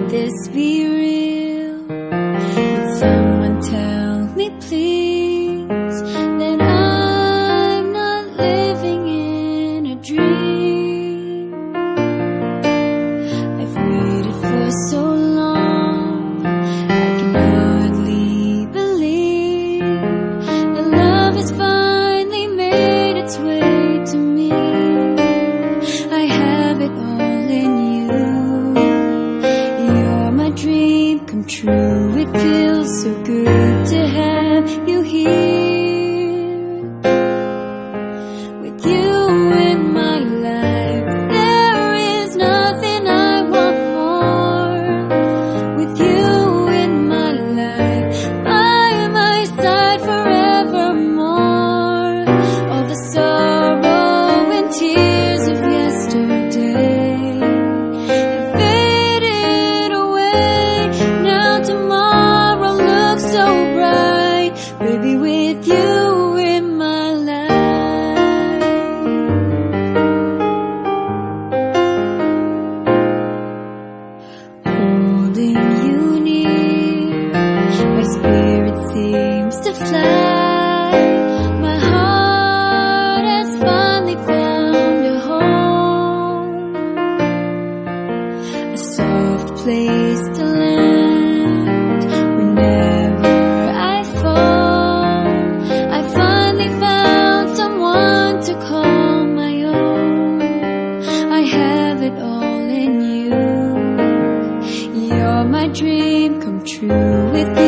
this be real? Would someone tell me please that I'm not living in a dream? I've waited for so long, I can hardly believe that love has finally made its way to me. I have it all in you. You're my dream come true. It feels so good to have you here. With you in my life, there is nothing I want more. With you in my life, by my side forevermore. All the sorrow and tears of yesterday have faded away. Now tomorrow looks so bright, baby, with you in my life. Holding you near, my spirit seems to fly. My heart has finally found a home, a soft place to land. Whenever I fall, I finally found someone to call my own. I have it all in you. You're my dream come true. With you